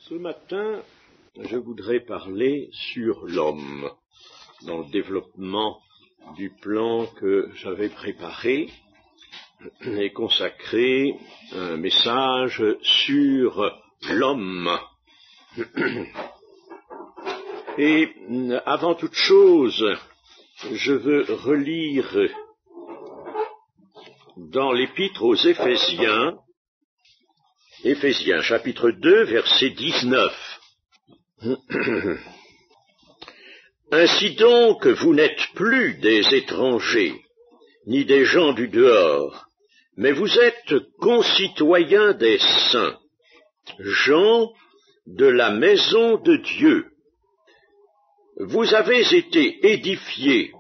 Ce matin, je voudrais parler sur l'homme, dans le développement du plan que j'avais préparé et consacrer un message sur l'homme. Et avant toute chose, je veux relire dans l'épître aux Éphésiens, Éphésiens chapitre 2, verset 19. Ainsi donc, vous n'êtes plus des étrangers, ni des gens du dehors, mais vous êtes concitoyens des saints, gens de la maison de Dieu. Vous avez été édifiés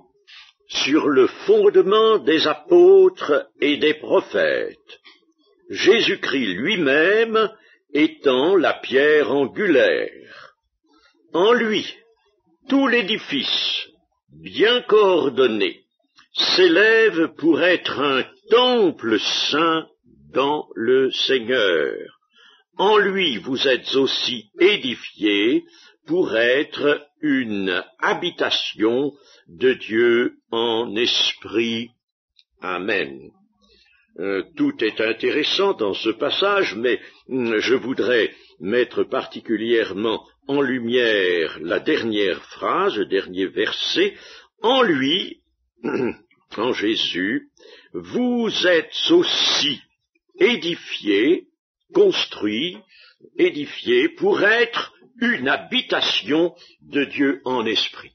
sur le fondement des apôtres et des prophètes, Jésus-Christ lui-même étant la pierre angulaire. En lui, tout l'édifice, bien coordonné, s'élève pour être un temple saint dans le Seigneur. En lui, vous êtes aussi édifiés pour être une habitation de Dieu en esprit. Amen. Tout est intéressant dans ce passage, mais je voudrais mettre particulièrement en lumière la dernière phrase, le dernier verset. En lui, en Jésus, vous êtes aussi édifiés, construits, édifiés pour être une habitation de Dieu en esprit.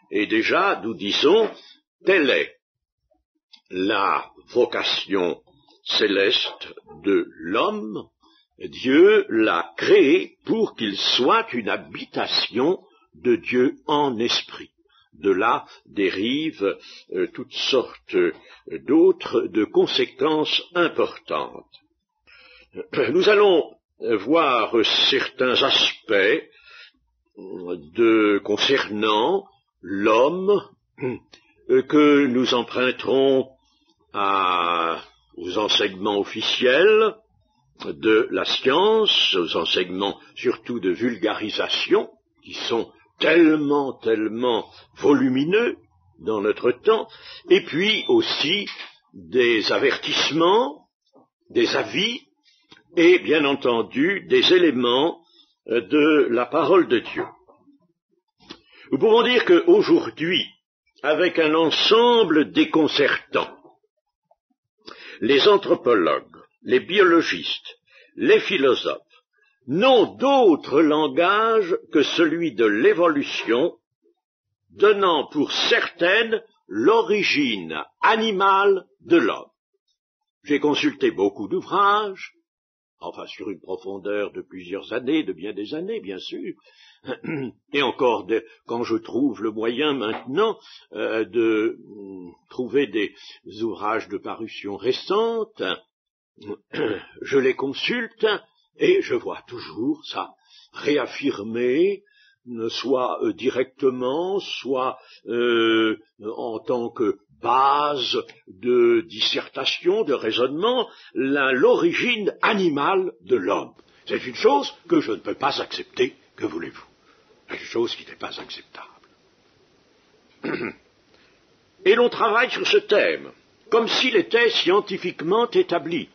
Et déjà, nous disons, telle est la vocation céleste de l'homme. Dieu l'a créé pour qu'il soit une habitation de Dieu en esprit. De là dérivent toutes sortes d'autres de conséquences importantes. Nous allons voir certains aspects concernant l'homme que nous emprunterons aux enseignements officiels de la science, aux enseignements surtout de vulgarisation, qui sont tellement volumineux dans notre temps, et puis aussi des avertissements, des avis, et bien entendu des éléments de la parole de Dieu. Nous pouvons dire qu'aujourd'hui, avec un ensemble déconcertant, les anthropologues, les biologistes, les philosophes n'ont d'autre langage que celui de l'évolution, donnant pour certaine l'origine animale de l'homme. J'ai consulté beaucoup d'ouvrages, enfin sur une profondeur de plusieurs années, de bien des années, bien sûr, et encore quand je trouve le moyen maintenant de trouver des ouvrages de parution récente, je les consulte et je vois toujours ça réaffirmé, soit directement, soit en tant que base de dissertation, de raisonnement, l'origine animale de l'homme. C'est une chose que je ne peux pas accepter, que voulez-vous? C'est une chose qui n'est pas acceptable. Et l'on travaille sur ce thème, comme s'il était scientifiquement établi.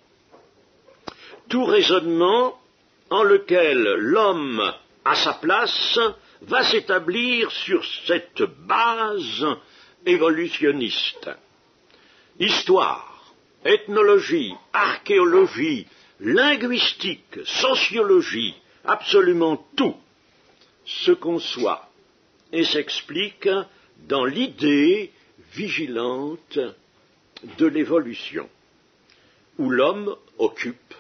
Tout raisonnement en lequel l'homme a sa place va s'établir sur cette base évolutionniste. Histoire, ethnologie, archéologie, linguistique, sociologie, absolument tout se conçoit et s'explique dans l'idée vigilante de l'évolution, où l'homme occupe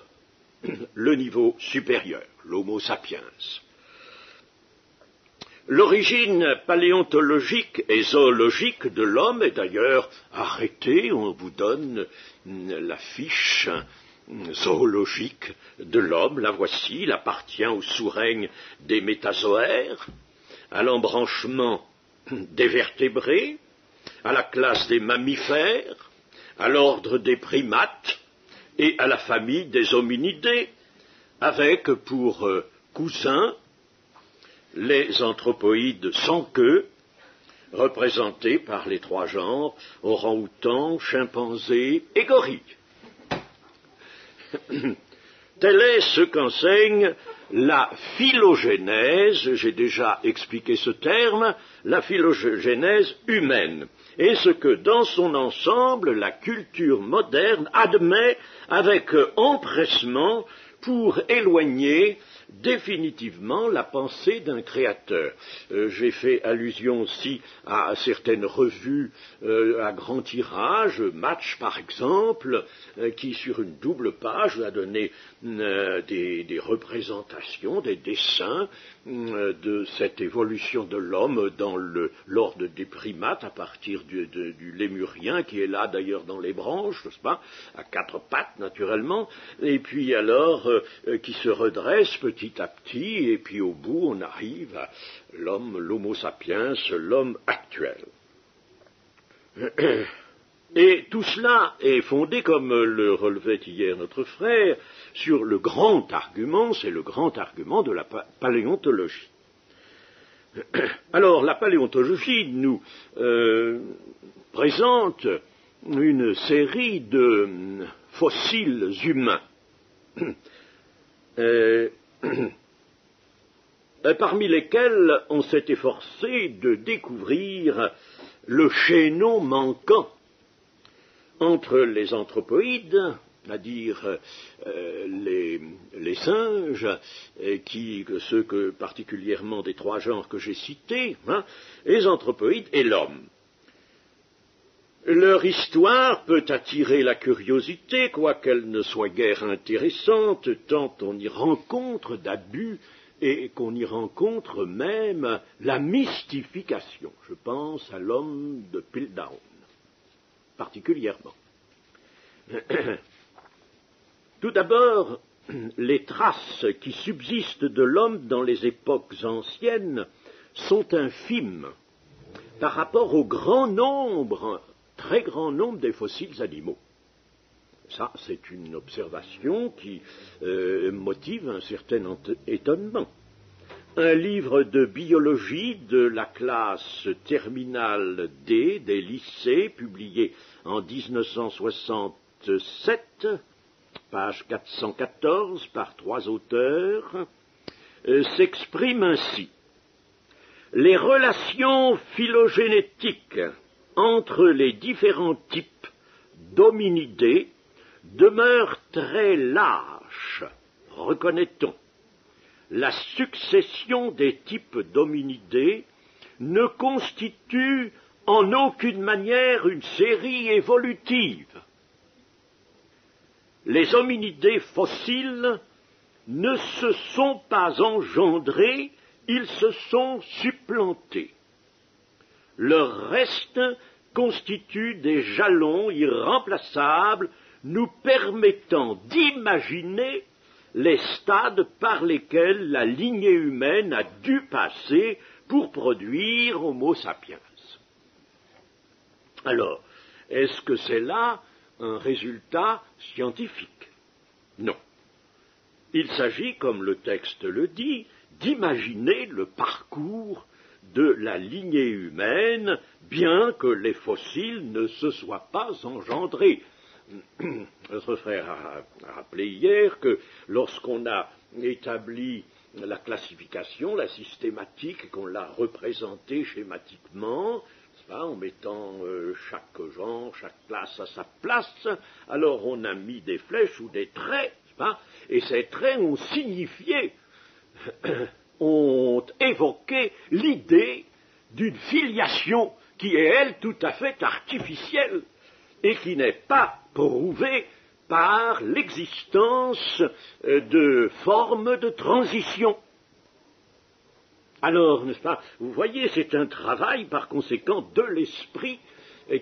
le niveau supérieur, l'homo sapiens. L'origine paléontologique et zoologique de l'homme est d'ailleurs arrêtée. On vous donne la fiche zoologique de l'homme. La voici. Il appartient au sous-règne des métazoaires, à l'embranchement des vertébrés, à la classe des mammifères, à l'ordre des primates et à la famille des hominidés, avec pour cousins, les anthropoïdes sans queue, représentés par les trois genres, orang-outan, chimpanzé et gorille. Tel est ce qu'enseigne la phylogénèse, j'ai déjà expliqué ce terme, la phylogénèse humaine, et ce que dans son ensemble la culture moderne admet avec empressement pour éloigner définitivement la pensée d'un créateur. J'ai fait allusion aussi à certaines revues à grand tirage, Match par exemple, qui sur une double page a donné des représentations, des dessins de cette évolution de l'homme dans l'ordre des primates à partir du lémurien qui est là d'ailleurs dans les branches, n'est-ce pas, à quatre pattes naturellement, et puis alors qui se redresse petit à petit, et puis au bout on arrive à l'homme, l'homo sapiens, l'homme actuel. Et tout cela est fondé, comme le relevait hier notre frère, sur le grand argument, c'est le grand argument de la paléontologie. Alors, la paléontologie nous présente une série de fossiles humains, parmi lesquels on s'est efforcé de découvrir le chaînon manquant entre les anthropoïdes, c'est-à-dire les singes, ceux particulièrement des trois genres que j'ai cités, les anthropoïdes et l'homme. Leur histoire peut attirer la curiosité, quoiqu'elle ne soit guère intéressante, tant on y rencontre d'abus et qu'on y rencontre même la mystification. Je pense à l'homme de Piltdown, particulièrement. Tout d'abord, les traces qui subsistent de l'homme dans les époques anciennes sont infimes par rapport au grand nombre, très grand nombre des fossiles animaux. Ça, c'est une observation qui motive un certain étonnement. Un livre de biologie de la classe terminale D des lycées, publié en 1967, page 414, par 3 auteurs, s'exprime ainsi. Les relations phylogénétiques entre les différents types d'hominidés demeure très lâche, reconnaît-on. La succession des types d'hominidés ne constitue en aucune manière une série évolutive. Les hominidés fossiles ne se sont pas engendrés, ils se sont supplantés. Leur reste constitue des jalons irremplaçables nous permettant d'imaginer les stades par lesquels la lignée humaine a dû passer pour produire Homo sapiens. Alors, est-ce que c'est là un résultat scientifique? Non. Il s'agit, comme le texte le dit, d'imaginer le parcours de la lignée humaine, bien que les fossiles ne se soient pas engendrés. Notre frère a rappelé hier que lorsqu'on a établi la classification, la systématique, qu'on l'a représentée schématiquement, en mettant chaque genre, chaque classe à sa place, alors on a mis des flèches ou des traits, et ces traits ont signifié, ont évoqué l'idée d'une filiation qui est, elle, tout à fait artificielle et qui n'est pas prouvée par l'existence de formes de transition. Alors, n'est-ce pas, vous voyez, c'est un travail, par conséquent, de l'esprit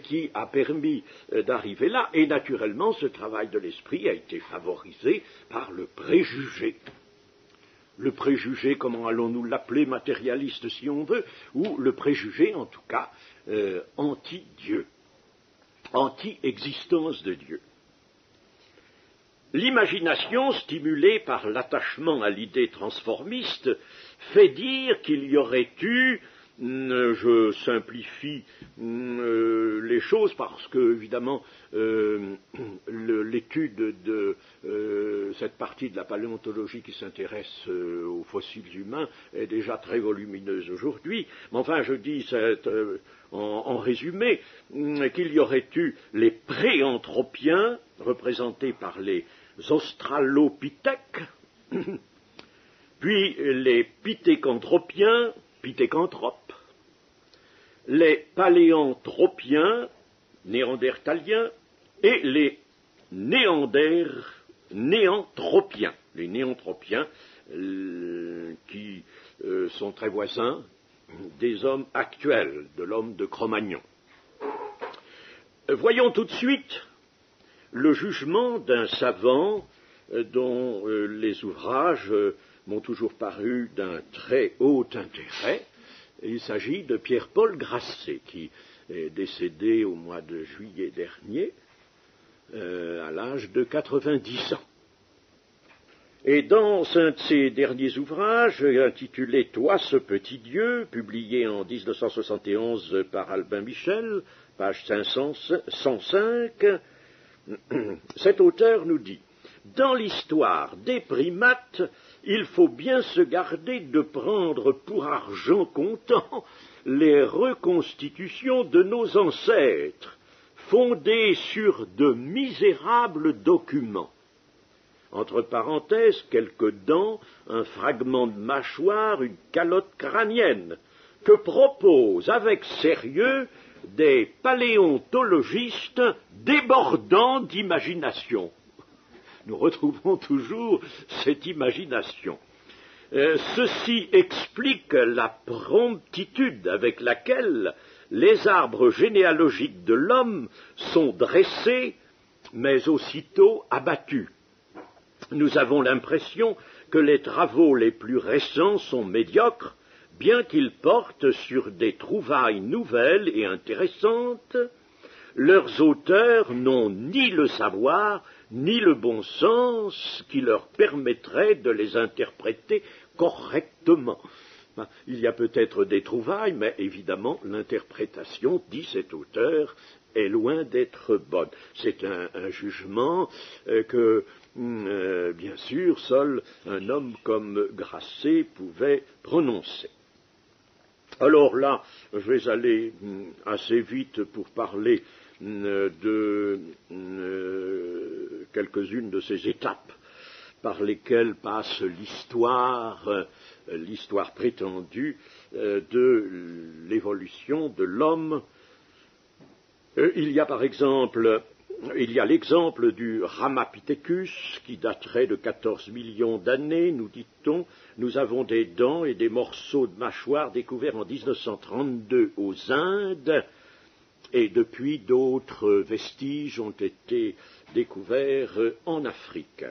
qui a permis d'arriver là, et naturellement, ce travail de l'esprit a été favorisé par le préjugé. Le préjugé, comment allons-nous l'appeler, matérialiste si on veut, ou le préjugé, en tout cas, anti-Dieu, anti-existence de Dieu. l'imagination, stimulée par l'attachement à l'idée transformiste, fait dire qu'il y aurait eu, je simplifie les choses parce que, évidemment, l'étude de cette partie de la paléontologie qui s'intéresse aux fossiles humains est déjà très volumineuse aujourd'hui, mais enfin je dis en résumé qu'il y aurait eu les préanthropiens représentés par les australopithèques, puis les pithécanthropiens, pithécanthropes, les paléanthropiens, néandertaliens, et les néanthropiens, les néanthropiens qui sont très voisins des hommes actuels, de l'homme de Cro-Magnon. Voyons tout de suite le jugement d'un savant dont les ouvrages m'ont toujours paru d'un très haut intérêt. Il s'agit de Pierre-Paul Grasset, qui est décédé au mois de juillet dernier, à l'âge de 90 ans. Et dans un de ses derniers ouvrages, intitulé « Toi, ce petit Dieu », publié en 1971 par Albin Michel, page 505, cet auteur nous dit « Dans l'histoire des primates, il faut bien se garder de prendre pour argent comptant les reconstitutions de nos ancêtres, fondées sur de misérables documents. Entre parenthèses, quelques dents, un fragment de mâchoire, une calotte crânienne, que proposent avec sérieux des paléontologistes débordants d'imagination. » Nous retrouvons toujours cette imagination. Ceci explique la promptitude avec laquelle les arbres généalogiques de l'homme sont dressés, mais aussitôt abattus. Nous avons l'impression que les travaux les plus récents sont médiocres, bien qu'ils portent sur des trouvailles nouvelles et intéressantes. Leurs auteurs n'ont ni le savoir, ni le bon sens qui leur permettrait de les interpréter correctement. Il y a peut-être des trouvailles, mais évidemment l'interprétation, dit cet auteur, est loin d'être bonne. C'est un jugement que, bien sûr, seul un homme comme Grasset pouvait prononcer. Alors là, je vais aller assez vite pour parler de quelques-unes de ces étapes par lesquelles passe l'histoire prétendue de l'évolution de l'homme. Il y a par exemple, l'exemple du Ramapithecus qui daterait de 14 millions d'années, nous dit-on. Nous avons des dents et des morceaux de mâchoire découverts en 1932 aux Indes, et depuis d'autres vestiges ont été découverts en Afrique.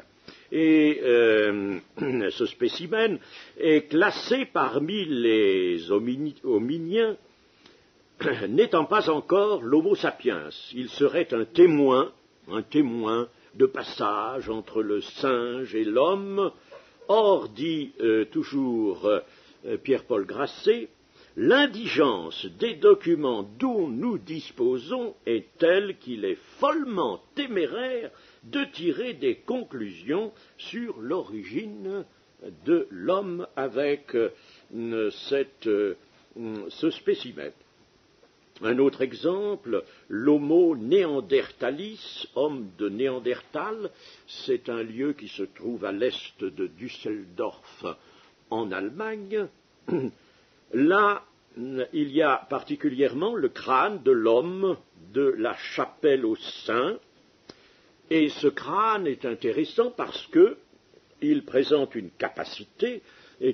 Et ce spécimen est classé parmi les hominiens, n'étant pas encore l'Homo sapiens. Il serait un témoin de passage entre le singe et l'homme. Or, dit toujours Pierre-Paul Grasset, l'indigence des documents dont nous disposons est telle qu'il est follement téméraire de tirer des conclusions sur l'origine de l'homme avec ce spécimen. Un autre exemple, l'Homo néandertalis, homme de Néandertal, c'est un lieu qui se trouve à l'est de Düsseldorf en Allemagne. Là, il y a particulièrement le crâne de l'homme de la chapelle aux saints, et ce crâne est intéressant parce qu'il présente une capacité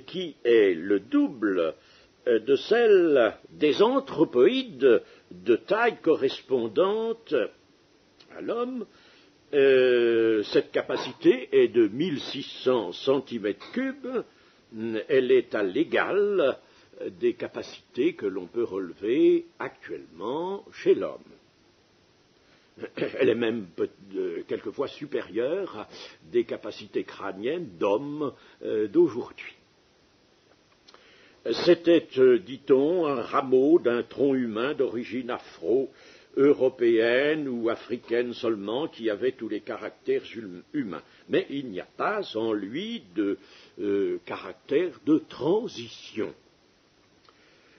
qui est le double de celle des anthropoïdes de taille correspondante à l'homme. Cette capacité est de 1600 cm3, elle est à l'égal des capacités que l'on peut relever actuellement chez l'homme. Elle est même quelquefois supérieure à des capacités crâniennes d'hommes d'aujourd'hui. C'était, dit-on, un rameau d'un tronc humain d'origine afro-européenne ou africaine seulement, qui avait tous les caractères humains. Mais il n'y a pas en lui de caractère de transition.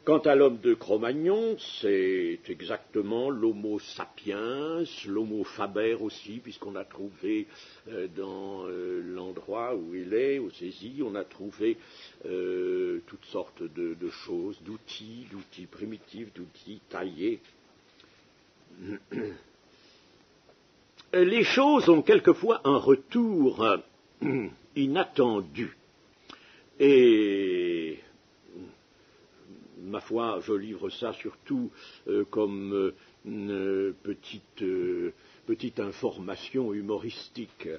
Quant à l'homme de Cro-Magnon, c'est exactement l'homo sapiens, l'homo faber aussi, puisqu'on a trouvé dans l'endroit où il est, au Cési, on a trouvé toutes sortes de choses, d'outils primitifs, d'outils taillés. Les choses ont quelquefois un retour inattendu. Et ma foi, je livre ça surtout comme petite information humoristique.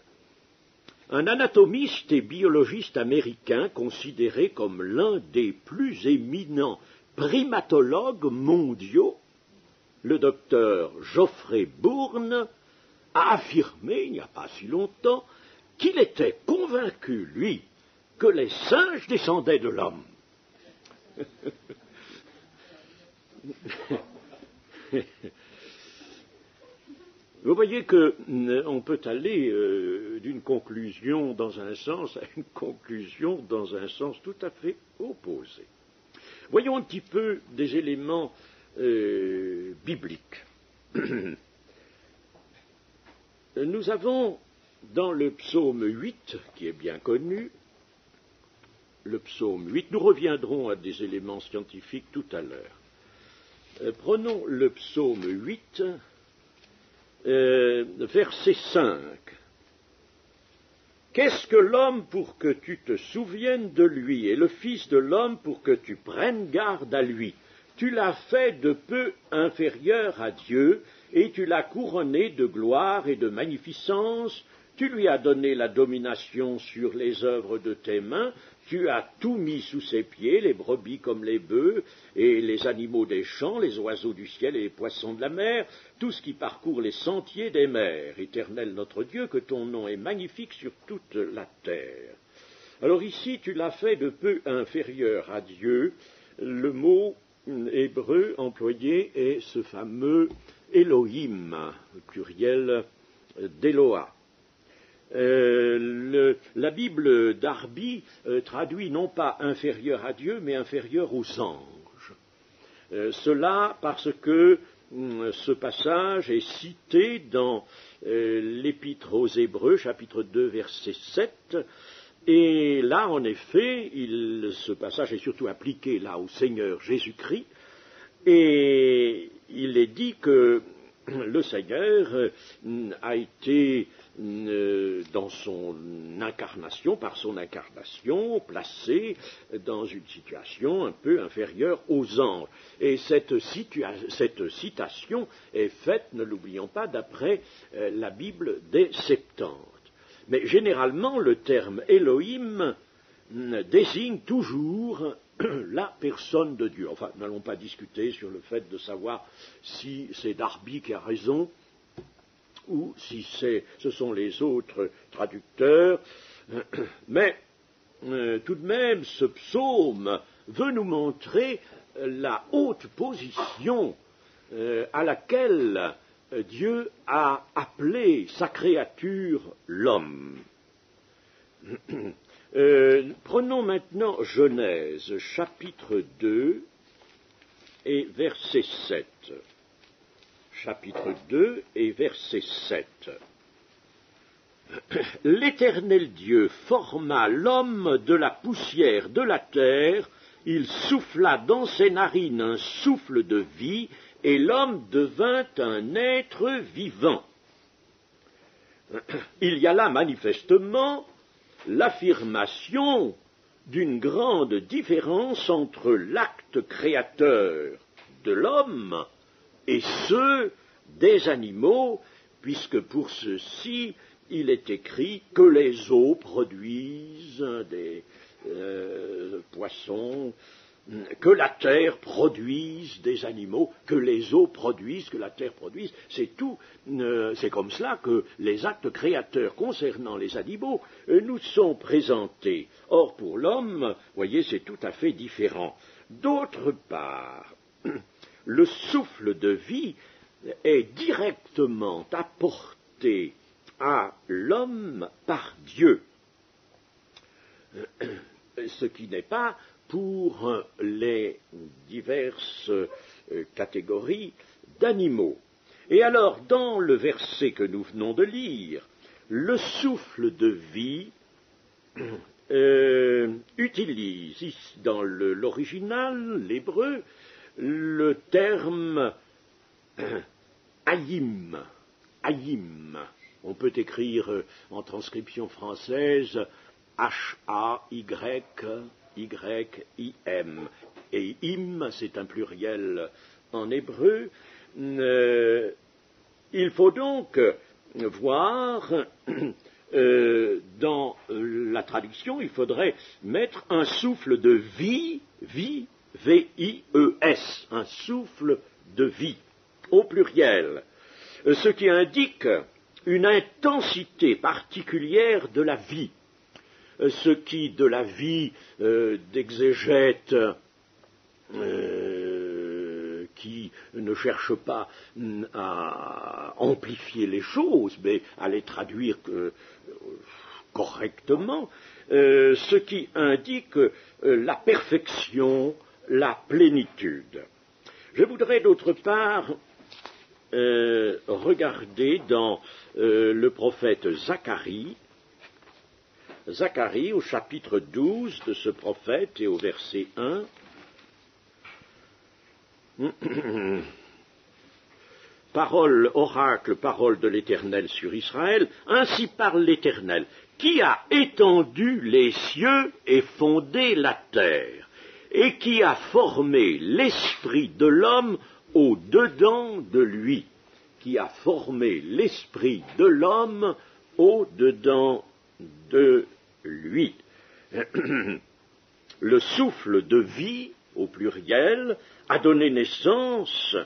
Un anatomiste et biologiste américain considéré comme l'un des plus éminents primatologues mondiaux, le docteur Geoffrey Bourne, a affirmé, il n'y a pas si longtemps, qu'il était convaincu, lui, que les singes descendaient de l'homme. Vous voyez qu'on peut aller d'une conclusion dans un sens à une conclusion dans un sens tout à fait opposé. Voyons un petit peu des éléments bibliques. Nous avons dans le psaume 8, qui est bien connu, le psaume 8, nous reviendrons à des éléments scientifiques tout à l'heure. Prenons le psaume 8, verset 5. Qu'est-ce que l'homme pour que tu te souviennes de lui, et le Fils de l'homme pour que tu prennes garde à lui? Tu l'as fait de peu inférieur à Dieu, et tu l'as couronné de gloire et de magnificence. Tu lui as donné la domination sur les œuvres de tes mains. Tu as tout mis sous ses pieds, les brebis comme les bœufs, et les animaux des champs, les oiseaux du ciel et les poissons de la mer, tout ce qui parcourt les sentiers des mers. Éternel notre Dieu, que ton nom est magnifique sur toute la terre. Alors ici, tu l'as fait de peu inférieur à Dieu. Le mot hébreu employé est ce fameux Elohim, le pluriel d'Eloah. La Bible d'Arby traduit non pas inférieur à Dieu, mais inférieur aux anges. Cela parce que ce passage est cité dans l'Épître aux Hébreux, chapitre 2, verset 7, et là, en effet, ce passage est surtout appliqué là au Seigneur Jésus-Christ, et il est dit que le Seigneur a été, dans son incarnation, par son incarnation, placé dans une situation un peu inférieure aux anges. Et cette citation est faite, ne l'oublions pas, d'après la Bible des Septante. Mais généralement, le terme Elohim désigne toujours la personne de Dieu. Enfin, nous n'allons pas discuter sur le fait de savoir si c'est Darby qui a raison ou si ce sont les autres traducteurs. Mais tout de même, ce psaume veut nous montrer la haute position à laquelle Dieu a appelé sa créature l'homme. Prenons maintenant Genèse, chapitre 2 et verset 7. Chapitre 2 et verset 7. L'Éternel Dieu forma l'homme de la poussière de la terre, il souffla dans ses narines un souffle de vie, et l'homme devint un être vivant. Il y a là manifestement l'affirmation d'une grande différence entre l'acte créateur de l'homme et ceux des animaux, puisque pour ceux-ci, il est écrit que les eaux produisent des poissons, que la terre produise des animaux, que les eaux produisent, que la terre produise. C'est tout. C'est comme cela que les actes créateurs concernant les animaux nous sont présentés. Or, pour l'homme, voyez, c'est tout à fait différent. D'autre part, le souffle de vie est directement apporté à l'homme par Dieu, ce qui n'est pas pour les diverses catégories d'animaux. Et alors, dans le verset que nous venons de lire, le souffle de vie utilise dans l'original, l'hébreu, le terme hayim. Hayim. On peut écrire en transcription française H-A-Y-Y-I-M. Et im, c'est un pluriel en hébreu. Il faut donc voir, dans la traduction, il faudrait mettre un souffle de vie, vie, V-I-E-S, un souffle de vie, au pluriel, ce qui indique une intensité particulière de la vie, ce qui, de la vie d'exégète qui ne cherche pas à amplifier les choses, mais à les traduire correctement, ce qui indique la perfection, la plénitude. Je voudrais d'autre part regarder dans le prophète Zacharie, au chapitre 12 de ce prophète et au verset 1. Parole, oracle, parole de l'Éternel sur Israël, ainsi parle l'Éternel, qui a étendu les cieux et fondé la terre, et qui a formé l'esprit de l'homme au-dedans de lui, qui a formé l'esprit de l'homme au-dedans de lui. Le souffle de vie, au pluriel, a donné naissance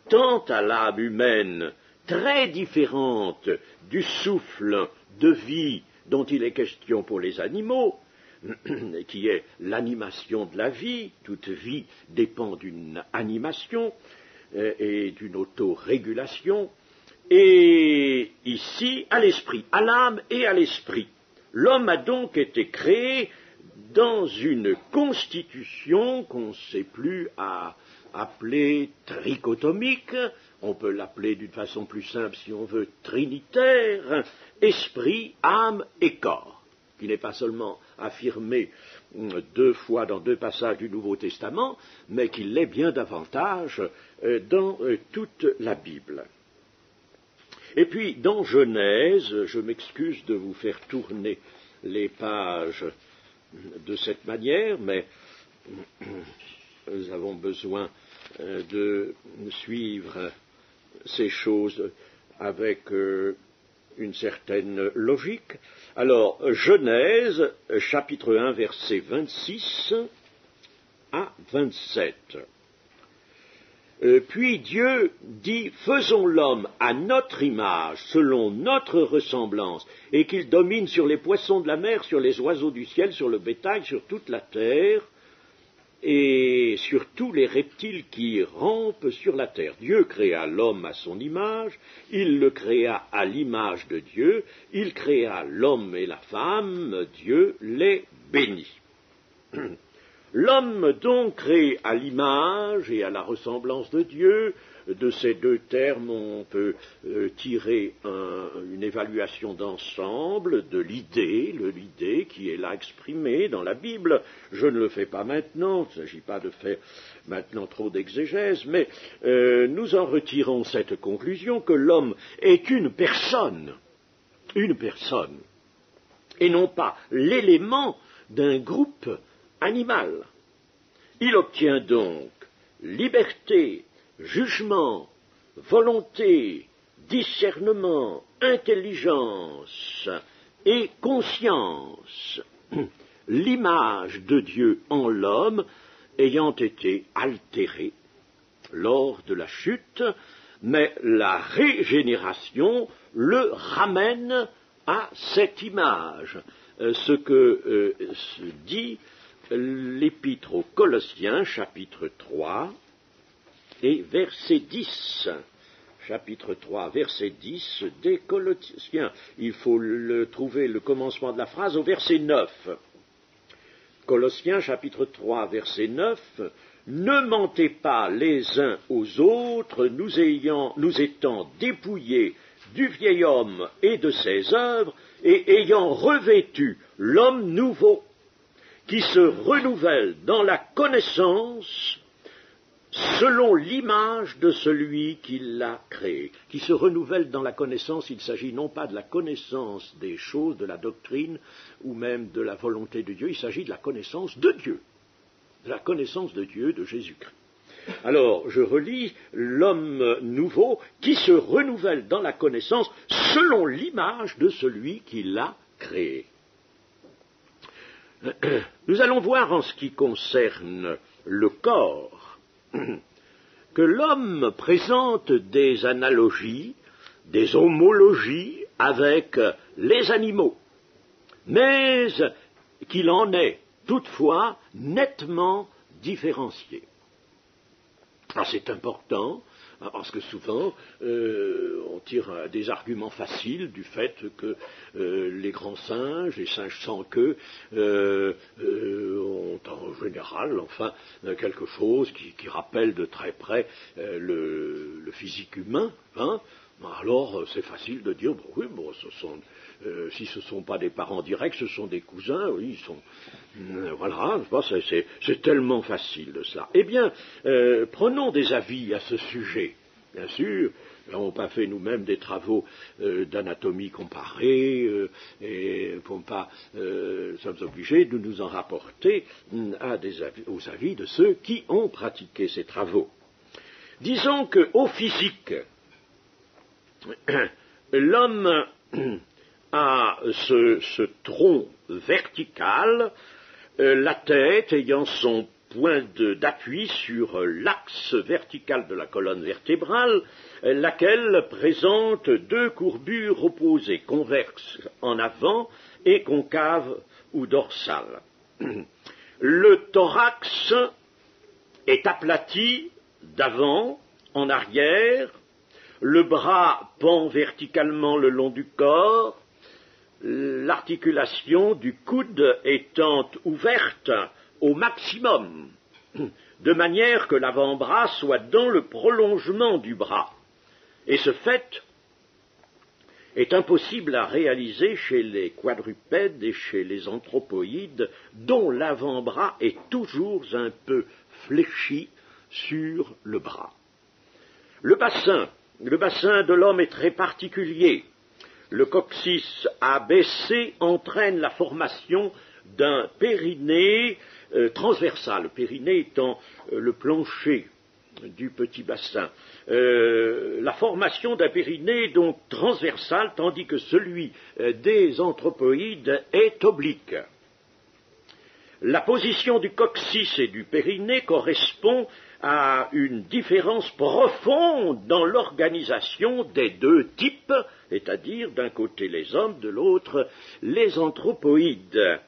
tant à l'âme humaine, très différente du souffle de vie dont il est question pour les animaux, qui est l'animation de la vie. Toute vie dépend d'une animation et d'une autorégulation, et ici à l'esprit, à l'âme et à l'esprit. L'homme a donc été créé dans une constitution qu'on ne sait plus à appeler trichotomique, on peut l'appeler d'une façon plus simple si on veut trinitaire, esprit, âme et corps, qui n'est pas seulement affirmé 2 fois dans 2 passages du Nouveau Testament, mais qui l'est bien davantage dans toute la Bible. Et puis, dans Genèse, je m'excuse de vous faire tourner les pages de cette manière, mais nous avons besoin de suivre ces choses avec une certaine logique. Alors, Genèse, chapitre 1, versets 26 à 27. Puis Dieu dit, faisons l'homme à notre image, selon notre ressemblance, et qu'il domine sur les poissons de la mer, sur les oiseaux du ciel, sur le bétail, sur toute la terre, et sur tous les reptiles qui rampent sur la terre. Dieu créa l'homme à son image, il le créa à l'image de Dieu, il créa l'homme et la femme, Dieu les bénit. L'homme donc créé à l'image et à la ressemblance de Dieu, de ces 2 termes on peut tirer une évaluation d'ensemble de l'idée qui est là exprimée dans la Bible. Je ne le fais pas maintenant, il ne s'agit pas de faire maintenant trop d'exégèse, mais nous en retirons cette conclusion que l'homme est une personne, et non pas l'élément d'un groupe animal. Il obtient donc liberté, jugement, volonté, discernement, intelligence et conscience. L'image de Dieu en l'homme ayant été altéré lors de la chute, mais la régénération le ramène à cette image, ce que dit l'Épître aux Colossiens, chapitre 3, et verset 10. Chapitre 3, verset 10 des Colossiens. Il faut trouver le commencement de la phrase au verset 9. Colossiens, chapitre 3, verset 9. Ne mentez pas les uns aux autres, nous étant dépouillés du vieil homme et de ses œuvres, et ayant revêtu l'homme nouveau, qui se renouvelle dans la connaissance selon l'image de celui qui l'a créé. Qui se renouvelle dans la connaissance, il s'agit non pas de la connaissance des choses, de la doctrine, ou même de la volonté de Dieu, il s'agit de la connaissance de Dieu. De la connaissance de Dieu, de Jésus-Christ. Alors, je relis l'homme nouveau qui se renouvelle dans la connaissance selon l'image de celui qui l'a créé. Nous allons voir en ce qui concerne le corps que l'homme présente des analogies, des homologies avec les animaux, mais qu'il en est toutefois nettement différencié. Alors c'est important, parce que souvent on tire des arguments faciles du fait que les grands singes, les singes sans queue, ont en général quelque chose qui rappelle de très près le physique humain. Alors c'est facile de dire, oui, si ce ne sont pas des parents directs, ce sont des cousins, oui, ils sont... voilà, je pense que c'est tellement facile de cela. Eh bien, prenons des avis à ce sujet. Bien sûr, nous n'avons pas fait nous-mêmes des travaux d'anatomie comparée, et nous sommes obligés de nous en rapporter aux avis de ceux qui ont pratiqué ces travaux. Disons qu'au physique, l'homme a ce tronc vertical, la tête ayant son point d'appui sur l'axe vertical de la colonne vertébrale, laquelle présente deux courbures opposées, convexes en avant et concaves ou dorsales. Le thorax est aplati d'avant en arrière, le bras pend verticalement le long du corps, l'articulation du coude étant ouverte au maximum, de manière que l'avant-bras soit dans le prolongement du bras. Et ce fait est impossible à réaliser chez les quadrupèdes et chez les anthropoïdes, dont l'avant-bras est toujours un peu fléchi sur le bras. Le bassin de l'homme est très particulier. Le coccyx abaissé entraîne la formation d'un périnée transversal, le périnée étant le plancher du petit bassin. La formation d'un périnée donc transversal, tandis que celui des anthropoïdes est oblique. La position du coccyx et du périnée correspond à une différence profonde dans l'organisation des deux types, c'est-à-dire d'un côté les hommes, de l'autre les anthropoïdes.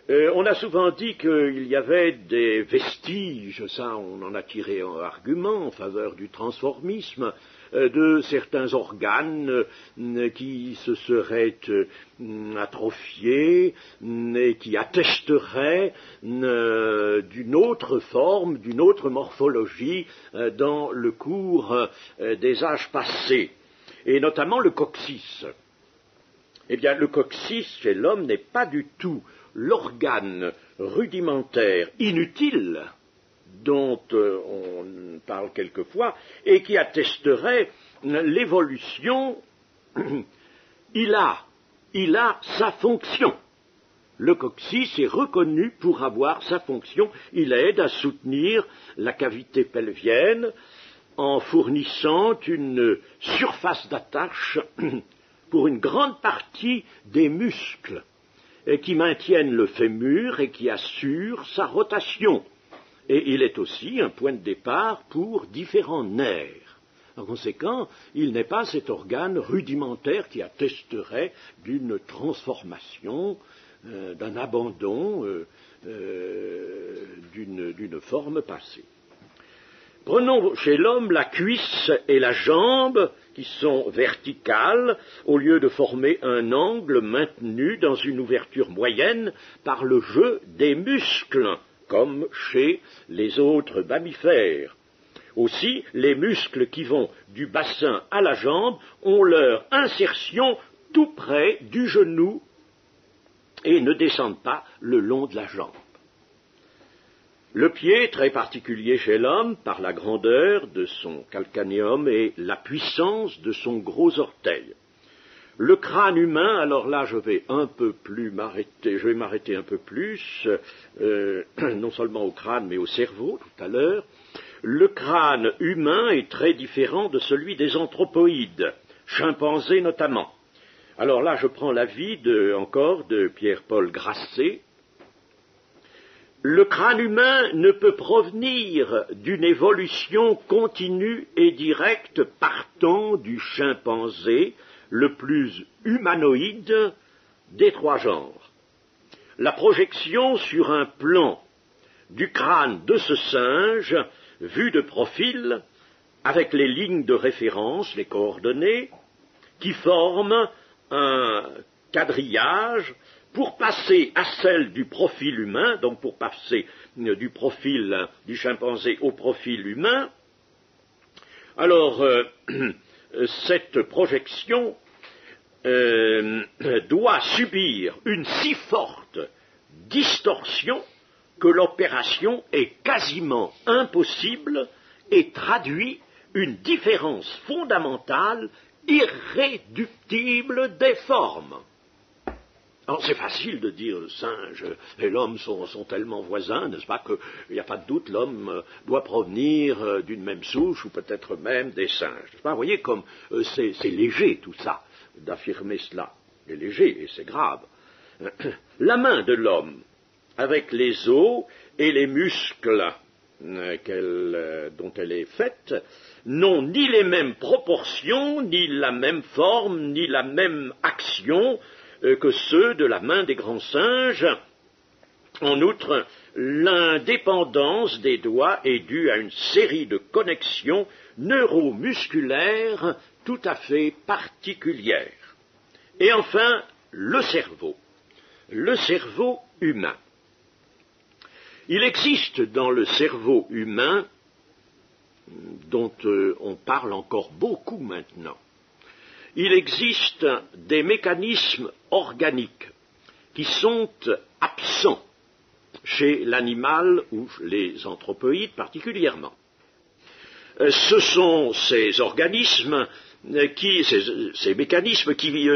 On a souvent dit qu'il y avait des vestiges, ça on en a tiré un argument en faveur du transformisme, de certains organes qui se seraient atrophiés et qui attesteraient d'une autre forme, d'une autre morphologie dans le cours des âges passés, et notamment le coccyx. Eh bien, le coccyx chez l'homme n'est pas du tout l'organe rudimentaire inutile dont on parle quelquefois et qui attesterait l'évolution. Il a sa fonction. Le coccyx est reconnu pour avoir sa fonction. Il aide à soutenir la cavité pelvienne en fournissant une surface d'attache pour une grande partie des muscles qui maintiennent le fémur et qui assurent sa rotation. et il est aussi un point de départ pour différents nerfs. En conséquent, il n'est pas cet organe rudimentaire qui attesterait d'une transformation, d'un abandon, d'une forme passée. Prenons chez l'homme la cuisse et la jambe qui sont verticales au lieu de former un angle maintenu dans une ouverture moyenne par le jeu des muscles, comme chez les autres mammifères. Aussi, les muscles qui vont du bassin à la jambe ont leur insertion tout près du genou et ne descendent pas le long de la jambe. Le pied, très particulier chez l'homme, par la grandeur de son calcanéum et la puissance de son gros orteil. Le crâne humain, alors là je vais m'arrêter un peu plus, non seulement au crâne mais au cerveau tout à l'heure. Le crâne humain est très différent de celui des anthropoïdes, chimpanzés notamment. Alors là je prends l'avis encore de Pierre-Paul Grasset. Le crâne humain ne peut provenir d'une évolution continue et directe partant du chimpanzé, le plus humanoïde des trois genres. La projection sur un plan du crâne de ce singe, vu de profil, avec les lignes de référence, les coordonnées, qui forment un quadrillage, pour passer à celle du profil humain, donc pour passer du profil du chimpanzé au profil humain, alors cette projection doit subir une si forte distorsion que l'opération est quasiment impossible et traduit une différence fondamentale, irréductible des formes. Alors c'est facile de dire le singe et l'homme sont tellement voisins, n'est-ce pas, qu'il n'y a pas de doute, l'homme doit provenir d'une même souche ou peut-être même des singes. N'est-ce pas? Vous voyez comme c'est léger tout ça, d'affirmer cela. C'est léger et c'est grave. La main de l'homme, avec les os et les muscles dont elle est faite, n'ont ni les mêmes proportions, ni la même forme, ni la même action que ceux de la main des grands singes. En outre, l'indépendance des doigts est due à une série de connexions neuromusculaires tout à fait particulières. Et enfin, le cerveau humain. Il existe dans le cerveau humain, dont on parle encore beaucoup maintenant, il existe des mécanismes organiques qui sont absents chez l'animal ou les anthropoïdes particulièrement. Ce sont ces organismes, ces mécanismes qui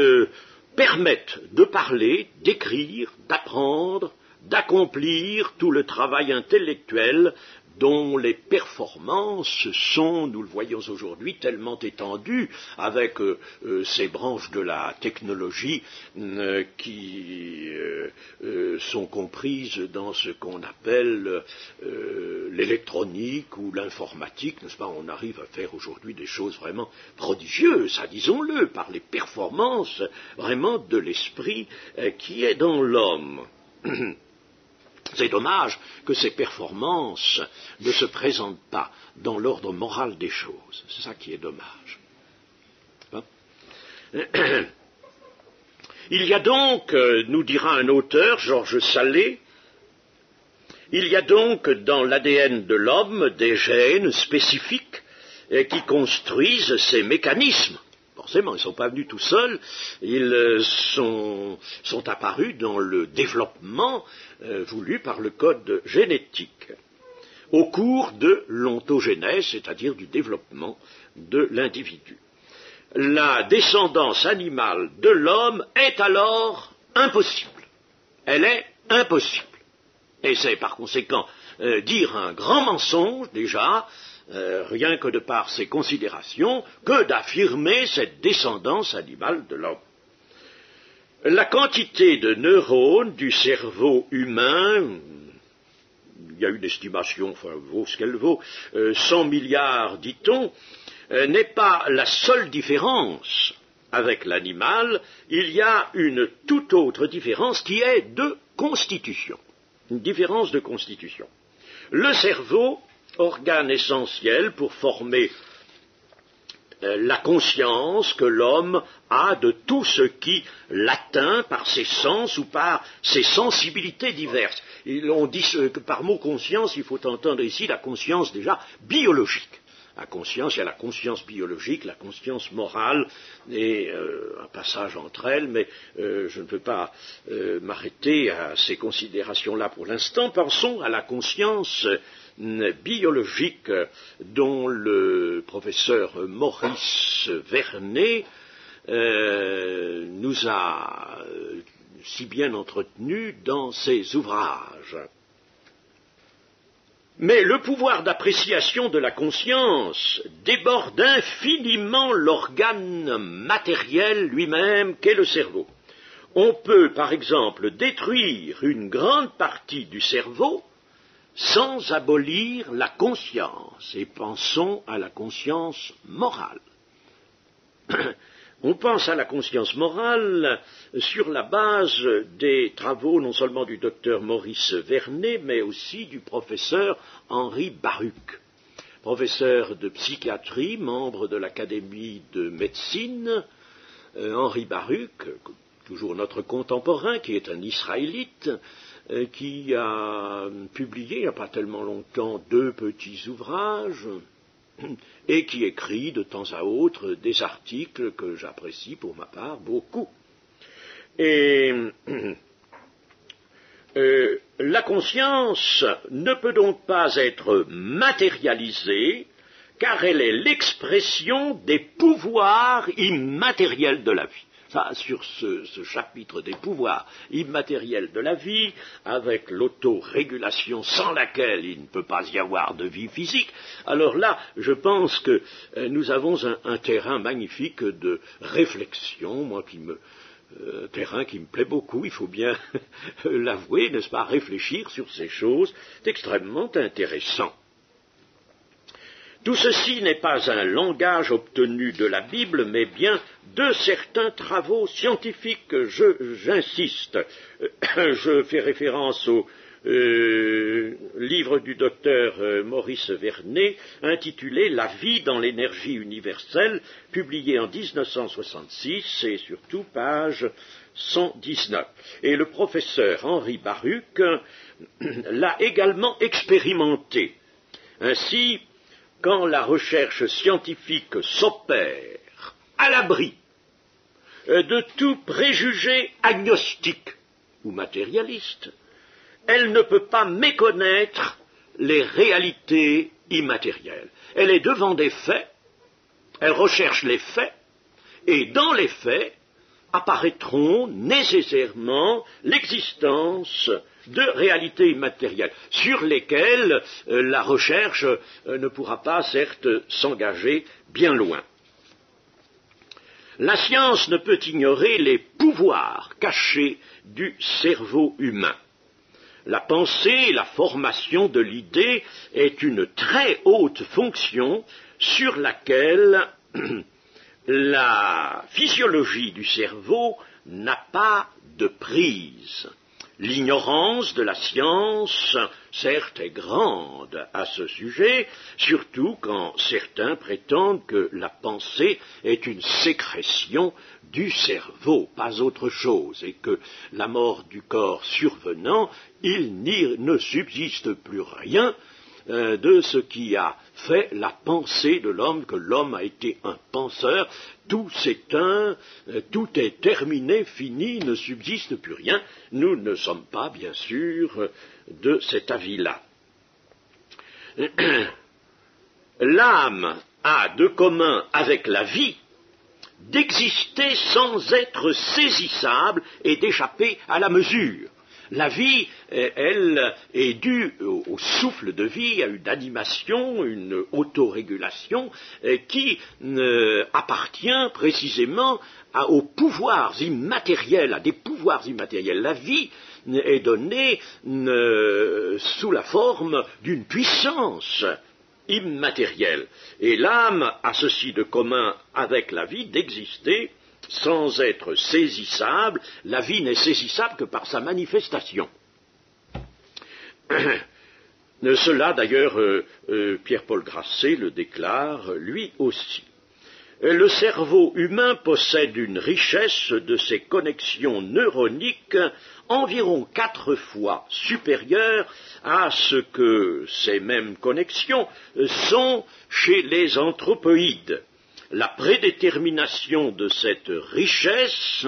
permettent de parler, d'écrire, d'apprendre, d'accomplir tout le travail intellectuel dont les performances sont, nous le voyons aujourd'hui, tellement étendues avec ces branches de la technologie qui sont comprises dans ce qu'on appelle l'électronique ou l'informatique, n'est-ce pas? On arrive à faire aujourd'hui des choses vraiment prodigieuses, disons-le, par les performances vraiment de l'esprit qui est dans l'homme. C'est dommage que ces performances ne se présentent pas dans l'ordre moral des choses. C'est ça qui est dommage. Hein? Il y a donc, nous dira un auteur, Georges Salé, il y a donc dans l'ADN de l'homme des gènes spécifiques qui construisent ces mécanismes. Forcément, ils ne sont pas venus tout seuls, ils sont apparus dans le développement voulu par le code génétique, au cours de l'ontogénèse, c'est-à-dire du développement de l'individu. La descendance animale de l'homme est alors impossible. Elle est impossible. Et c'est par conséquent dire un grand mensonge déjà, rien que de par ces considérations, que d'affirmer cette descendance animale de l'homme. La quantité de neurones du cerveau humain il y a une estimation, enfin, vaut ce qu'elle vaut, 100 milliards, dit-on, n'est pas la seule différence avec l'animal. Il y a une toute autre différence qui est de constitution, une différence de constitution. Le cerveau, organe essentiel pour former la conscience que l'homme a de tout ce qui l'atteint par ses sens ou par ses sensibilités diverses. On dit que par mot conscience, il faut entendre ici la conscience déjà biologique. La conscience, il y a la conscience biologique, la conscience morale, et un passage entre elles, mais je ne peux pas m'arrêter à ces considérations-là pour l'instant. Pensons à la conscience biologique dont le professeur Maurice Vernet nous a si bien entretenu dans ses ouvrages. Mais le pouvoir d'appréciation de la conscience déborde infiniment l'organe matériel lui-même qu'est le cerveau. On peut, par exemple, détruire une grande partie du cerveau sans abolir la conscience, et pensons à la conscience morale. On pense à la conscience morale sur la base des travaux non seulement du docteur Maurice Vernet, mais aussi du professeur Henri Baruch, professeur de psychiatrie, membre de l'Académie de médecine. Henri Baruch, toujours notre contemporain, qui est un Israélite, qui a publié, il n'y a pas tellement longtemps, 2 petits ouvrages, et qui écrit de temps à autre des articles que j'apprécie pour ma part beaucoup. Et la conscience ne peut donc pas être matérialisée, car elle est l'expression des pouvoirs immatériels de la vie. Ça, sur ce chapitre des pouvoirs immatériels de la vie, avec l'autorégulation sans laquelle il ne peut pas y avoir de vie physique, alors là, je pense que nous avons un terrain magnifique de réflexion, terrain qui me plaît beaucoup, il faut bien l'avouer, n'est-ce pas, réfléchir sur ces choses, c'est extrêmement intéressant. Tout ceci n'est pas un langage obtenu de la Bible, mais bien de certains travaux scientifiques. J'insiste. Je fais référence au livre du docteur Maurice Vernet, intitulé « La vie dans l'énergie universelle », publié en 1966, et surtout page 119. Et le professeur Henri Baruch l'a également expérimenté. Ainsi, quand la recherche scientifique s'opère à l'abri de tout préjugé agnostique ou matérialiste, elle ne peut pas méconnaître les réalités immatérielles. Elle est devant des faits, elle recherche les faits, et dans les faits apparaîtront nécessairement l'existence de réalités immatérielles, sur lesquelles la recherche ne pourra pas, certes, s'engager bien loin. La science ne peut ignorer les pouvoirs cachés du cerveau humain. La pensée, la formation de l'idée est une très haute fonction sur laquelle la physiologie du cerveau n'a pas de prise. L'ignorance de la science, certes, est grande à ce sujet, surtout quand certains prétendent que la pensée est une sécrétion du cerveau, pas autre chose, et que la mort du corps survenant, il ne subsiste plus rien de ce qui a fait la pensée de l'homme, que l'homme a été un penseur, tout s'éteint, tout est terminé, fini, ne subsiste plus rien. Nous ne sommes pas, bien sûr, de cet avis-là. L'âme a de commun avec la vie d'exister sans être saisissable et d'échapper à la mesure. La vie, elle, est due au souffle de vie, à une animation, une autorégulation qui appartient précisément aux pouvoirs immatériels, à des pouvoirs immatériels. La vie est donné sous la forme d'une puissance immatérielle. Et l'âme a ceci de commun avec la vie d'exister sans être saisissable. La vie n'est saisissable que par sa manifestation. Cela, d'ailleurs, Pierre-Paul Grasset le déclare lui aussi. Le cerveau humain possède une richesse de ses connexions neuroniques environ 4 fois supérieure à ce que ces mêmes connexions sont chez les anthropoïdes. La prédétermination de cette richesse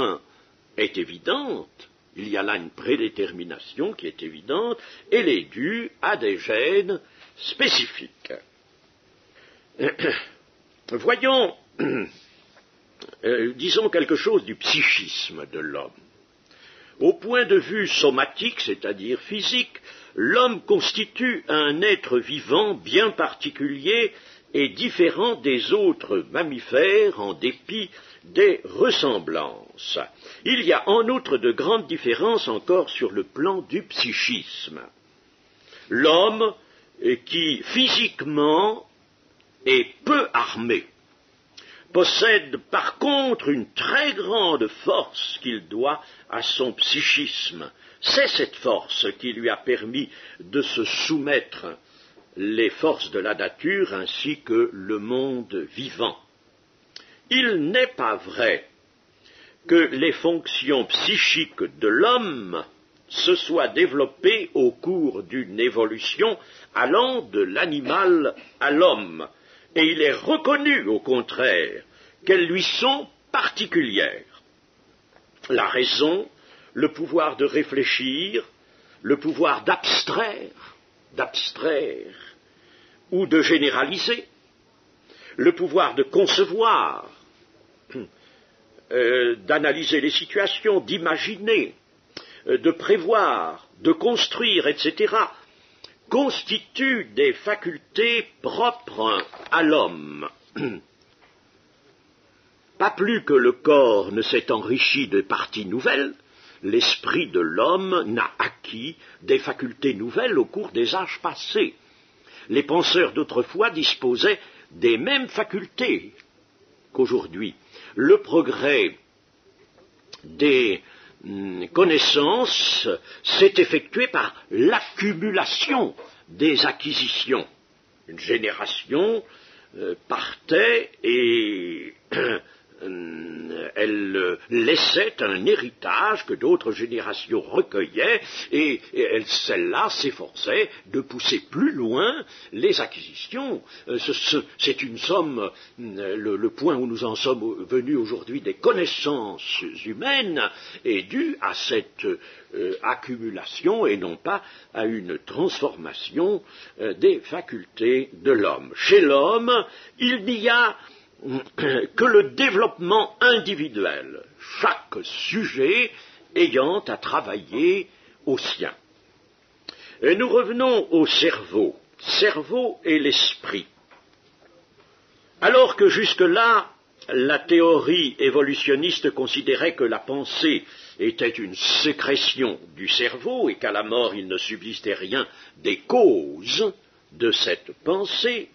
est évidente. Il y a là une prédétermination qui est évidente, elle est due à des gènes spécifiques. Voyons, disons quelque chose du psychisme de l'homme. Au point de vue somatique, c'est-à-dire physique, l'homme constitue un être vivant bien particulier et différent des autres mammifères en dépit des ressemblances. Il y a en outre de grandes différences encore sur le plan du psychisme. L'homme, qui physiquement est peu armé, possède par contre une très grande force qu'il doit à son psychisme. C'est cette force qui lui a permis de se soumettre les forces de la nature ainsi que le monde vivant. Il n'est pas vrai que les fonctions psychiques de l'homme se soient développées au cours d'une évolution allant de l'animal à l'homme, et il est reconnu au contraire qu'elles lui sont particulières. La raison, le pouvoir de réfléchir, le pouvoir d'abstraire ou de généraliser, le pouvoir de concevoir, d'analyser les situations, d'imaginer, de prévoir, de construire, etc., constituent des facultés propres à l'homme. Pas plus que le corps ne s'est enrichi de parties nouvelles, l'esprit de l'homme n'a acquis des facultés nouvelles au cours des âges passés. Les penseurs d'autrefois disposaient des mêmes facultés qu'aujourd'hui. Le progrès des connaissances s'est effectué par l'accumulation des acquisitions. Une génération partait et elle laissait un héritage que d'autres générations recueillaient et celle-là s'efforçait de pousser plus loin les acquisitions. C'est une somme, le point où nous en sommes venus aujourd'hui des connaissances humaines est dû à cette accumulation et non pas à une transformation des facultés de l'homme. Chez l'homme, il n'y a que le développement individuel, chaque sujet ayant à travailler au sien. Et nous revenons au cerveau et l'esprit. Alors que jusque-là, la théorie évolutionniste considérait que la pensée était une sécrétion du cerveau et qu'à la mort il ne subsistait rien des causes de cette pensée,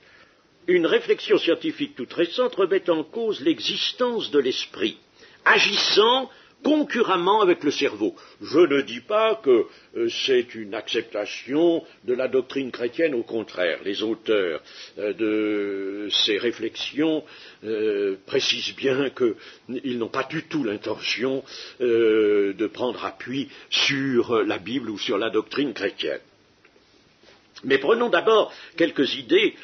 une réflexion scientifique toute récente remet en cause l'existence de l'esprit, agissant concurremment avec le cerveau. Je ne dis pas que c'est une acceptation de la doctrine chrétienne, au contraire. Les auteurs de ces réflexions précisent bien qu'ils n'ont pas du tout l'intention de prendre appui sur la Bible ou sur la doctrine chrétienne. Mais prenons d'abord quelques idées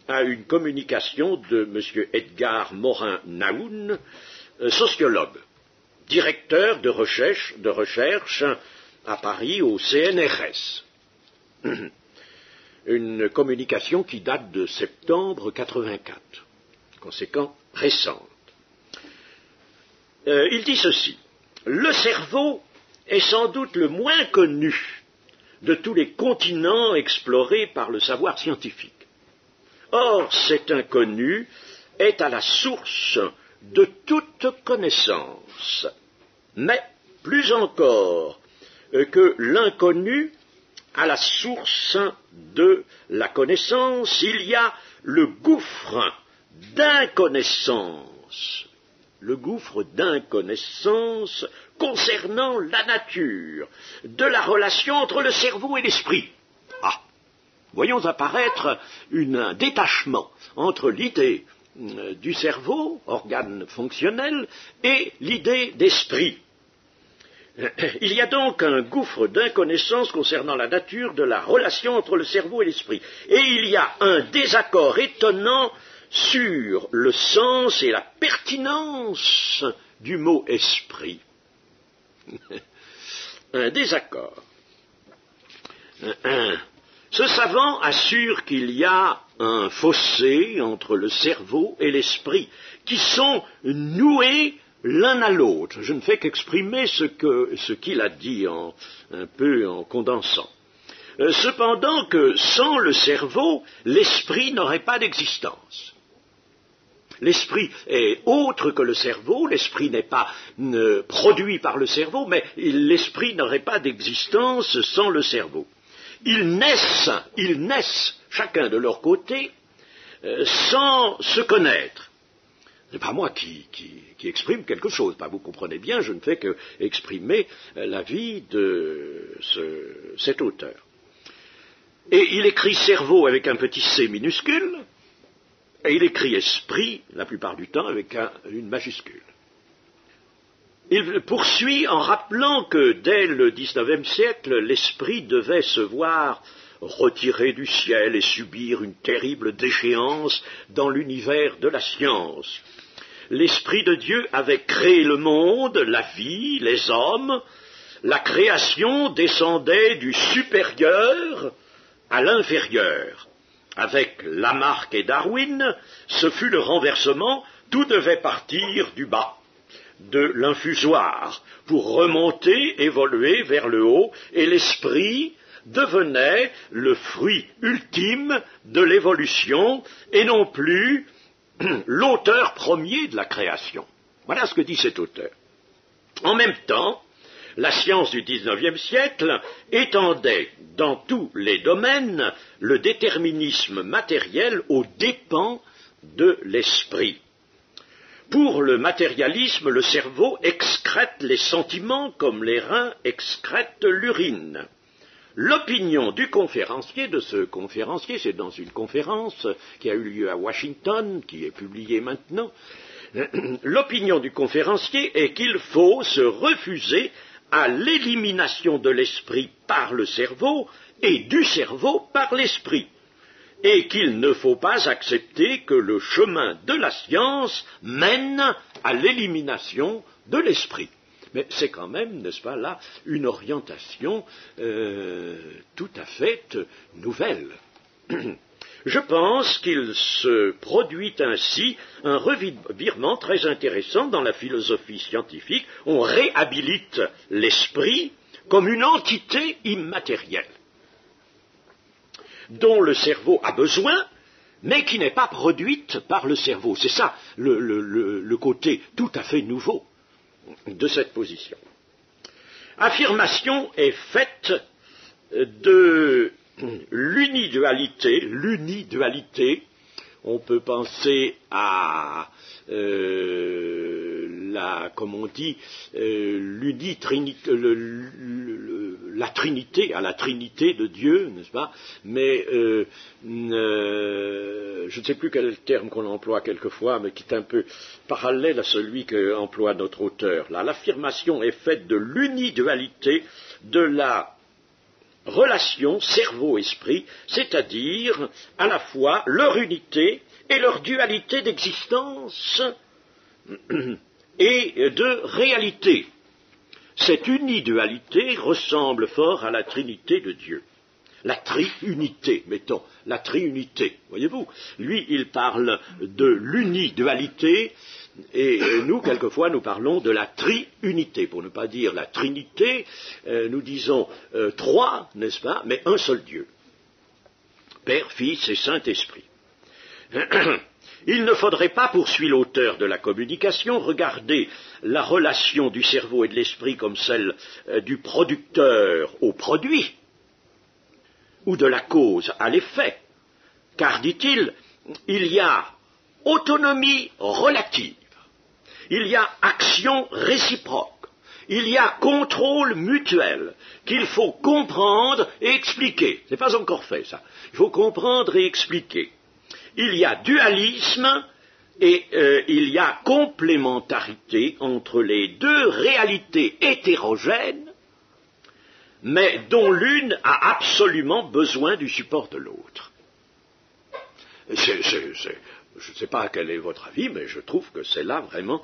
à une communication de M. Edgar Morin-Naoun, sociologue, directeur de recherche à Paris au CNRS. Une communication qui date de septembre 84, conséquent récente. Il dit ceci: le cerveau est sans doute le moins connu de tous les continents explorés par le savoir scientifique. Or, cet inconnu est à la source de toute connaissance. Mais, plus encore que l'inconnu à la source de la connaissance, il y a le gouffre d'inconnaissance. Le gouffre d'inconnaissance concernant la nature de la relation entre le cerveau et l'esprit. Ah, voyons apparaître un détachement entre l'idée du cerveau, organe fonctionnel, et l'idée d'esprit. Il y a donc un gouffre d'inconnaissance concernant la nature de la relation entre le cerveau et l'esprit. Et il y a un désaccord étonnant sur le sens et la pertinence du mot esprit. Un désaccord. Ce savant assure qu'il y a un fossé entre le cerveau et l'esprit, qui sont noués l'un à l'autre. Je ne fais qu'exprimer ce qu'il a dit un peu en condensant. Cependant que sans le cerveau, l'esprit n'aurait pas d'existence. L'esprit est autre que le cerveau, l'esprit n'est pas produit par le cerveau, mais l'esprit n'aurait pas d'existence sans le cerveau. Ils naissent chacun de leur côté, sans se connaître. Ce n'est pas moi qui exprime quelque chose, vous comprenez bien, je ne fais qu'exprimer l'avis de cet auteur. Et il écrit cerveau avec un petit c minuscule, et il écrit esprit, la plupart du temps, avec une majuscule. Il poursuit en rappelant que dès le XIXe siècle, l'esprit devait se voir retiré du ciel et subir une terrible déchéance dans l'univers de la science. L'Esprit de Dieu avait créé le monde, la vie, les hommes. La création descendait du supérieur à l'inférieur. Avec Lamarck et Darwin, ce fut le renversement, tout devait partir du bas, de l'infusoire, pour remonter, évoluer vers le haut, et l'esprit devenait le fruit ultime de l'évolution, et non plus l'auteur premier de la création. Voilà ce que dit cet auteur. En même temps, la science du XIXe siècle étendait dans tous les domaines le déterminisme matériel aux dépens de l'esprit. Pour le matérialisme, le cerveau excrète les sentiments comme les reins excrètent l'urine. L'opinion du conférencier, de ce conférencier, c'est dans une conférence qui a eu lieu à Washington, qui est publiée maintenant, l'opinion du conférencier est qu'il faut se refuser à l'élimination de l'esprit par le cerveau et du cerveau par l'esprit, et qu'il ne faut pas accepter que le chemin de la science mène à l'élimination de l'esprit. Mais c'est quand même, n'est-ce pas, là, une orientation tout à fait nouvelle. Je pense qu'il se produit ainsi un revirement très intéressant dans la philosophie scientifique. On réhabilite l'esprit comme une entité immatérielle, dont le cerveau a besoin, mais qui n'est pas produite par le cerveau. C'est ça le côté tout à fait nouveau de cette position. Affirmation est faite de l'unidualité, on peut penser à la Trinité, à la Trinité de Dieu, n'est-ce pas? Mais je ne sais plus quel est le terme qu'on emploie quelquefois, mais qui est un peu parallèle à celui qu'emploie notre auteur. Là, l'affirmation est faite de l'unidualité de la relation cerveau-esprit, c'est-à-dire à la fois leur unité et leur dualité d'existence et de réalité. Cette unidualité ressemble fort à la Trinité de Dieu. La triunité, mettons, la triunité, voyez-vous. Lui, il parle de l'unidualité, et nous, quelquefois, nous parlons de la triunité. Pour ne pas dire la Trinité, nous disons trois, n'est-ce pas, mais un seul Dieu. Père, Fils et Saint-Esprit. Il ne faudrait pas, poursuit l'auteur de la communication, regarder la relation du cerveau et de l'esprit comme celle du producteur au produit, ou de la cause à l'effet, car, dit-il, il y a autonomie relative, il y a action réciproque, il y a contrôle mutuel qu'il faut comprendre et expliquer. Ce n'est pas encore fait, ça. Il faut comprendre et expliquer. Il y a dualisme et il y a complémentarité entre les deux réalités hétérogènes, mais dont l'une a absolument besoin du support de l'autre. Je ne sais pas quel est votre avis, mais je trouve que c'est là vraiment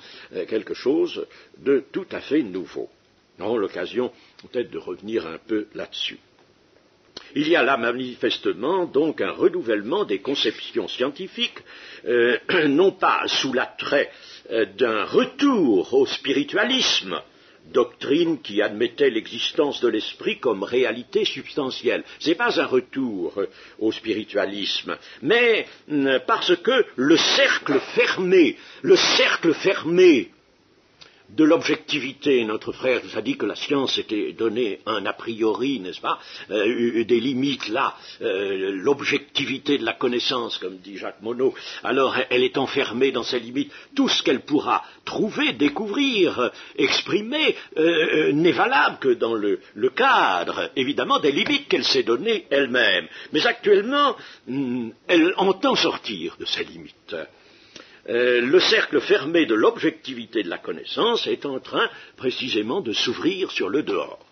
quelque chose de tout à fait nouveau. Nous aurons l'occasion peut-être de revenir un peu là-dessus. Il y a là manifestement donc un renouvellement des conceptions scientifiques, non pas sous l'attrait d'un retour au spiritualisme, doctrine qui admettait l'existence de l'esprit comme réalité substantielle. Ce n'est pas un retour au spiritualisme, mais parce que le cercle fermé de l'objectivité, notre frère nous a dit que la science était donnée un a priori, n'est-ce pas, des limites là, l'objectivité de la connaissance, comme dit Jacques Monod, alors elle est enfermée dans ses limites. Tout ce qu'elle pourra trouver, découvrir, exprimer, n'est valable que dans le cadre, évidemment, des limites qu'elle s'est données elle-même. Mais actuellement, elle entend sortir de ces limites. Le cercle fermé de l'objectivité de la connaissance est en train précisément de s'ouvrir sur le dehors.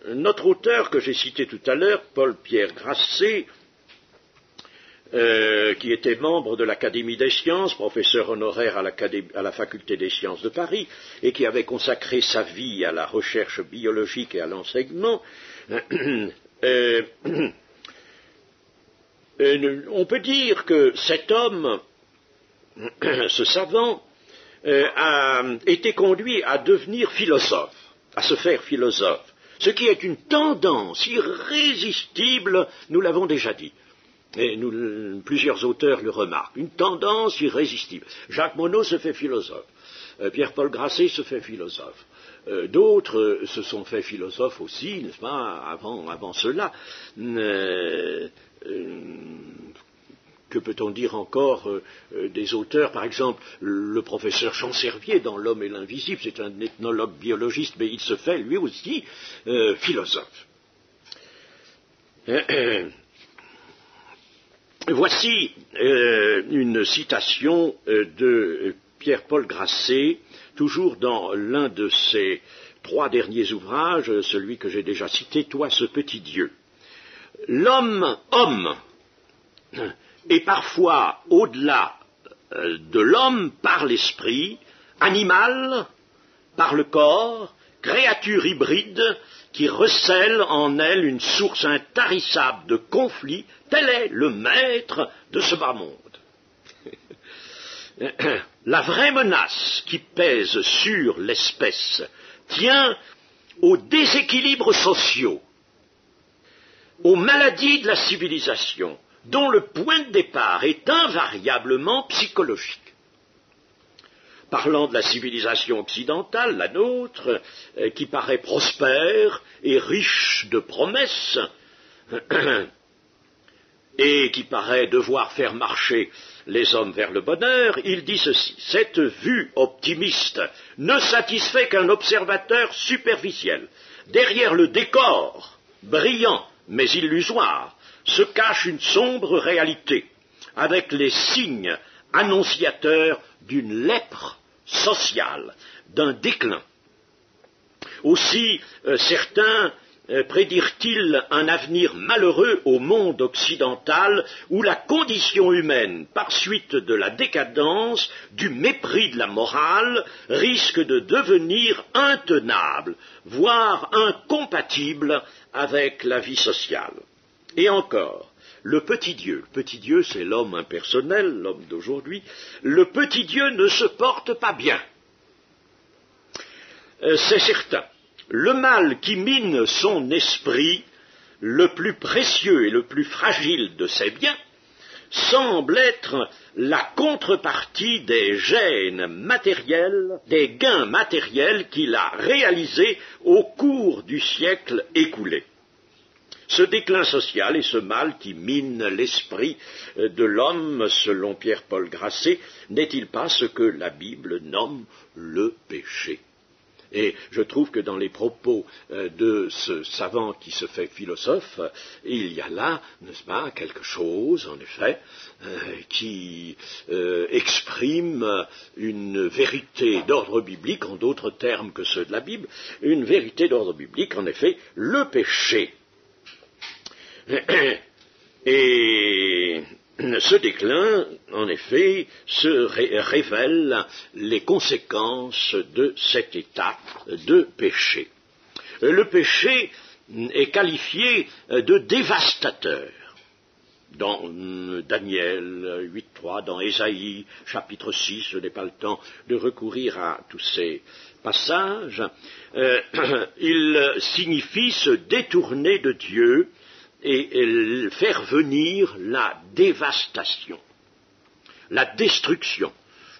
Notre auteur que j'ai cité tout à l'heure, Paul-Pierre Grasset, qui était membre de l'Académie des sciences, professeur honoraire à la Faculté des sciences de Paris, et qui avait consacré sa vie à la recherche biologique et à l'enseignement, on peut dire que cet homme, ce savant, a été conduit à devenir philosophe, à se faire philosophe, ce qui est une tendance irrésistible, nous l'avons déjà dit, et plusieurs auteurs le remarquent, une tendance irrésistible. Jacques Monod se fait philosophe, Pierre-Paul Grasset se fait philosophe. D'autres se sont fait philosophes aussi, n'est-ce pas, avant cela. Que peut-on dire encore des auteurs, par exemple, le professeur Champservier dans L'homme et l'invisible, c'est un ethnologue biologiste, mais il se fait lui aussi philosophe. Voici une citation de Pierre-Paul Grasset, toujours dans l'un de ses 3 derniers ouvrages, celui que j'ai déjà cité, Toi ce petit Dieu. L'homme est parfois au-delà de l'homme par l'esprit, animal par le corps, créature hybride qui recèle en elle une source intarissable de conflits. Tel est le maître de ce bas monde. La vraie menace qui pèse sur l'espèce tient aux déséquilibres sociaux, aux maladies de la civilisation, dont le point de départ est invariablement psychologique. Parlant de la civilisation occidentale, la nôtre, qui paraît prospère et riche de promesses, et qui paraît devoir faire marcher les hommes vers le bonheur, il dit ceci: cette vue optimiste ne satisfait qu'un observateur superficiel. Derrière le décor, brillant mais illusoire, se cache une sombre réalité, avec les signes annonciateurs d'une lèpre sociale, d'un déclin. Aussi, certains prédirent-ils un avenir malheureux au monde occidental où la condition humaine, par suite de la décadence, du mépris de la morale, risque de devenir intenable, voire incompatible avec la vie sociale. Et encore, le petit Dieu c'est l'homme impersonnel, l'homme d'aujourd'hui, le petit Dieu ne se porte pas bien. C'est certain. Le mal qui mine son esprit le plus précieux et le plus fragile de ses biens, semble être la contrepartie des gains matériels qu'il a réalisés au cours du siècle écoulé. Ce déclin social et ce mal qui mine l'esprit de l'homme, selon Pierre-Paul Grasset, n'est-il pas ce que la Bible nomme le péché? Et je trouve que dans les propos de ce savant qui se fait philosophe, il y a là, n'est-ce pas, quelque chose, en effet, qui exprime une vérité d'ordre biblique, en d'autres termes que ceux de la Bible, une vérité d'ordre biblique, en effet, le péché. Et ce déclin, en effet, révèle les conséquences de cet état de péché. Le péché est qualifié de dévastateur. Dans Daniel 8.3, dans Ésaïe chapitre 6, je n'ai pas le temps de recourir à tous ces passages, il signifie se détourner de Dieu et faire venir la dévastation, la destruction.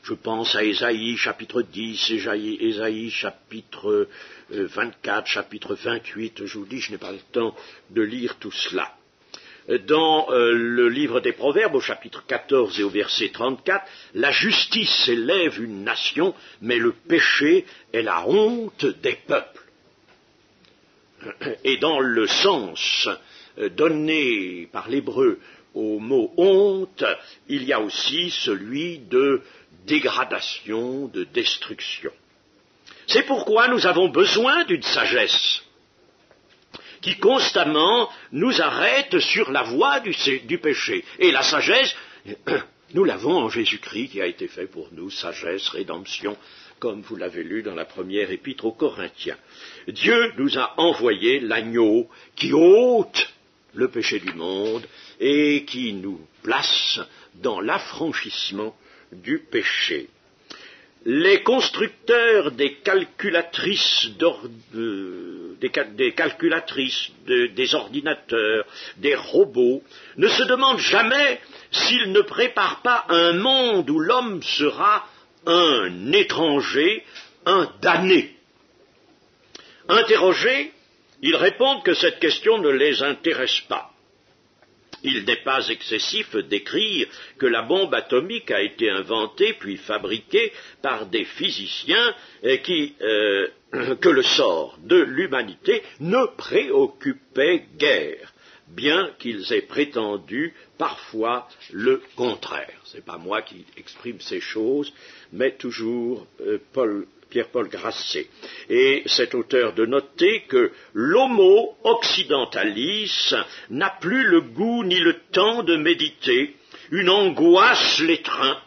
Je pense à Ésaïe chapitre 10, Ésaïe chapitre 24, chapitre 28, je vous dis, je n'ai pas le temps de lire tout cela. Dans le livre des Proverbes, au chapitre 14 et au verset 34, la justice élève une nation, mais le péché est la honte des peuples. Et dans le sens donné par l'hébreu au mot honte, il y a aussi celui de dégradation, de destruction. C'est pourquoi nous avons besoin d'une sagesse qui constamment nous arrête sur la voie du péché. Et la sagesse, nous l'avons en Jésus-Christ qui a été fait pour nous, sagesse, rédemption, comme vous l'avez lu dans la première épître aux Corinthiens. Dieu nous a envoyé l'agneau qui ôte le péché du monde et qui nous place dans l'affranchissement du péché. Les constructeurs des calculatrices, des ordinateurs, des robots, ne se demandent jamais s'ils ne préparent pas un monde où l'homme sera un étranger, un damné. Interrogés, ils répondent que cette question ne les intéresse pas. Il n'est pas excessif d'écrire que la bombe atomique a été inventée puis fabriquée par des physiciens que le sort de l'humanité ne préoccupait guère, bien qu'ils aient prétendu parfois le contraire. Ce n'est pas moi qui exprime ces choses, mais toujours Pierre-Paul Grasset. Et cet auteur de noter que l'homo occidentalis n'a plus le goût ni le temps de méditer, une angoisse l'étreint,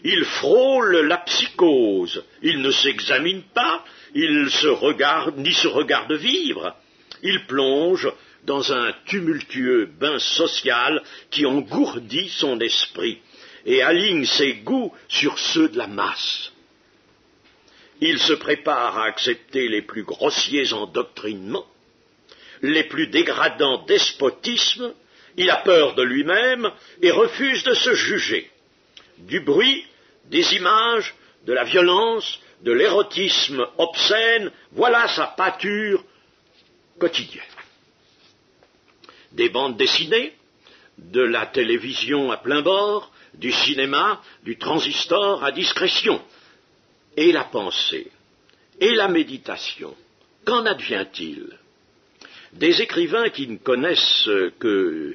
il frôle la psychose, il ne s'examine pas, il se regarde vivre, il plonge dans un tumultueux bain social qui engourdit son esprit et aligne ses goûts sur ceux de la masse. Il se prépare à accepter les plus grossiers endoctrinements, les plus dégradants despotismes, il a peur de lui-même et refuse de se juger. Du bruit, des images, de la violence, de l'érotisme obscène, voilà sa pâture quotidienne. Des bandes dessinées, de la télévision à plein bord, du cinéma, du transistor à discrétion. Et la pensée, et la méditation, qu'en advient-il? Des écrivains qui ne connaissent que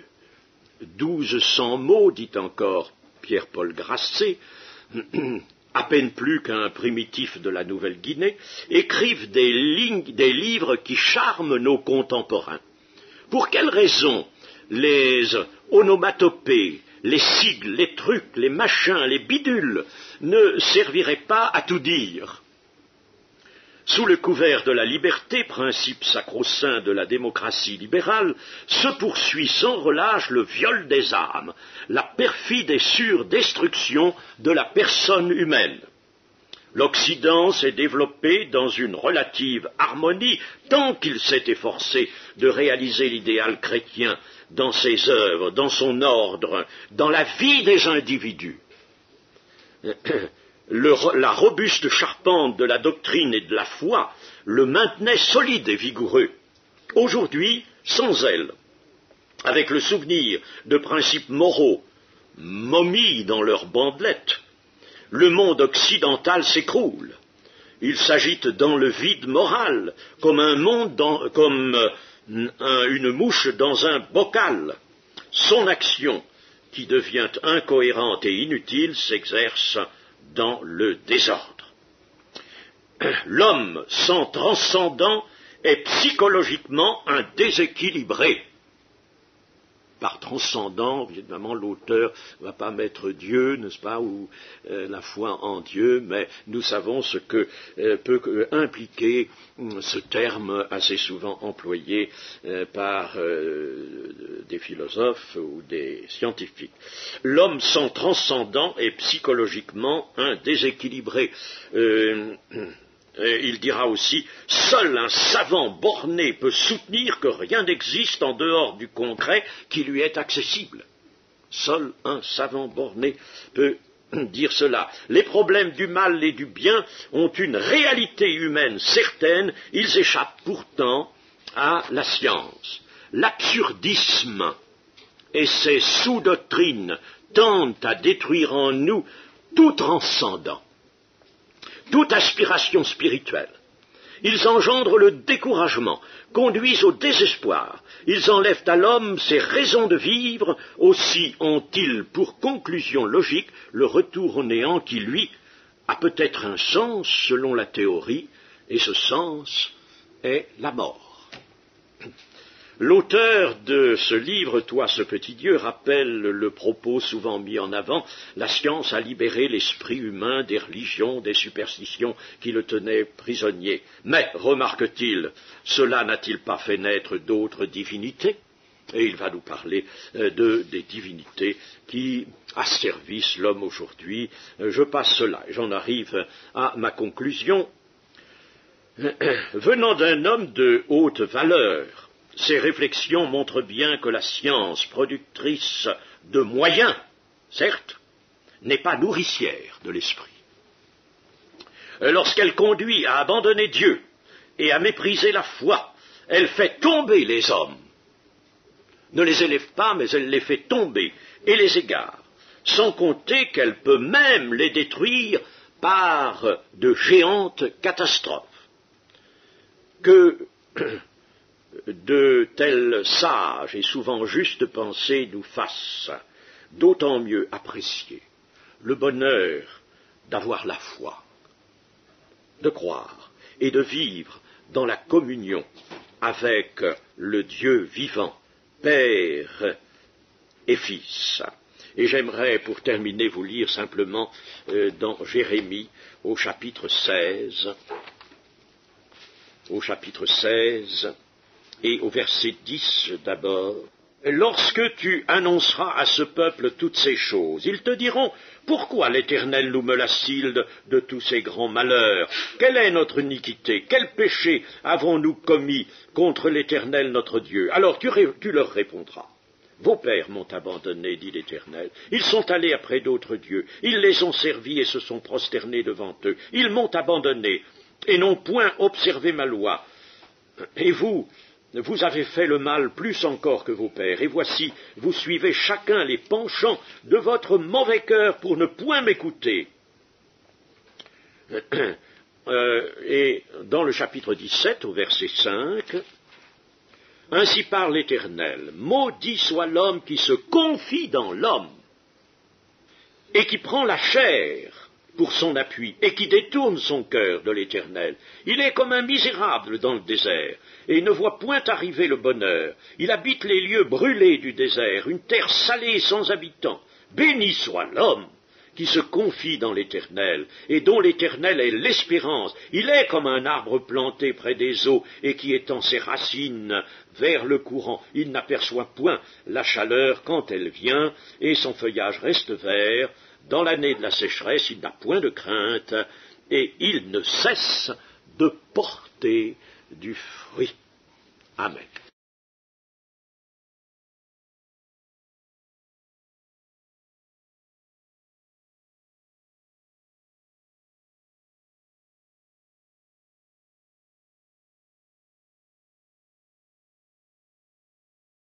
1200 mots, dit encore Pierre-Paul Grasset, à peine plus qu'un primitif de la Nouvelle-Guinée, écrivent des livres qui charment nos contemporains. Pour quelles raisons les onomatopées, les sigles, les trucs, les machins, les bidules ne serviraient pas à tout dire? Sous le couvert de la liberté, principe sacro-saint de la démocratie libérale, se poursuit sans relâche le viol des âmes, la perfide et sûre destruction de la personne humaine. L'Occident s'est développé dans une relative harmonie tant qu'il s'est efforcé de réaliser l'idéal chrétien dans ses œuvres, dans son ordre, dans la vie des individus. La robuste charpente de la doctrine et de la foi le maintenait solide et vigoureux. Aujourd'hui, sans elle, avec le souvenir de principes moraux momis dans leurs bandelettes, le monde occidental s'écroule. Il s'agite dans le vide moral, comme une mouche dans un bocal. Son action, qui devient incohérente et inutile, s'exerce dans le désordre. L'homme sans transcendant est psychologiquement un déséquilibré. Par transcendant, évidemment, l'auteur ne va pas mettre Dieu, n'est-ce pas, ou la foi en Dieu, mais nous savons ce que peut impliquer ce terme assez souvent employé par des philosophes ou des scientifiques. L'homme sans transcendant est psychologiquement un déséquilibré. Il dira aussi, seul un savant borné peut soutenir que rien n'existe en dehors du concret qui lui est accessible. Seul un savant borné peut dire cela. Les problèmes du mal et du bien ont une réalité humaine certaine, ils échappent pourtant à la science. L'absurdisme et ses sous-doctrines tendent à détruire en nous tout transcendant, toute aspiration spirituelle. Ils engendrent le découragement, conduisent au désespoir. Ils enlèvent à l'homme ses raisons de vivre, aussi ont-ils pour conclusion logique le retour au néant qui, lui, a peut-être un sens selon la théorie, et ce sens est la mort. L'auteur de ce livre, Toi, ce petit Dieu, rappelle le propos souvent mis en avant, la science a libéré l'esprit humain des religions, des superstitions qui le tenaient prisonnier. Mais, remarque-t-il, cela n'a-t-il pas fait naître d'autres divinités? Et il va nous parler des divinités qui asservissent l'homme aujourd'hui. Je passe cela, j'en arrive à ma conclusion. Venant d'un homme de haute valeur, ces réflexions montrent bien que la science, productrice de moyens, certes, n'est pas nourricière de l'esprit. Lorsqu'elle conduit à abandonner Dieu et à mépriser la foi, elle fait tomber les hommes. Ne les élève pas, mais elle les fait tomber et les égare, sans compter qu'elle peut même les détruire par de géantes catastrophes. Que de telles sages et souvent justes pensées nous fassent d'autant mieux apprécier le bonheur d'avoir la foi, de croire et de vivre dans la communion avec le Dieu vivant, Père et Fils. Et j'aimerais, pour terminer, vous lire simplement dans Jérémie, au chapitre 16, et au verset 10 d'abord. Lorsque tu annonceras à ce peuple toutes ces choses, ils te diront, pourquoi l'Éternel nous menace-t-il de tous ces grands malheurs? Quelle est notre iniquité? Quel péché avons-nous commis contre l'Éternel notre Dieu? Alors tu leur répondras, vos pères m'ont abandonné, dit l'Éternel. Ils sont allés après d'autres dieux. Ils les ont servis et se sont prosternés devant eux. Ils m'ont abandonné et n'ont point observé ma loi. Et vous avez fait le mal plus encore que vos pères, et voici, vous suivez chacun les penchants de votre mauvais cœur pour ne point m'écouter. Et dans le chapitre 17, au verset 5, ainsi parle l'Éternel, maudit soit l'homme qui se confie dans l'homme, et qui prend la chair pour son appui, et qui détourne son cœur de l'Éternel. Il est comme un misérable dans le désert, et ne voit point arriver le bonheur. Il habite les lieux brûlés du désert, une terre salée sans habitants. Béni soit l'homme qui se confie dans l'Éternel, et dont l'Éternel est l'espérance. Il est comme un arbre planté près des eaux, et qui étend ses racines vers le courant. Il n'aperçoit point la chaleur quand elle vient, et son feuillage reste vert. Dans l'année de la sécheresse, il n'a point de crainte, et il ne cesse de porter du fruit. Amen.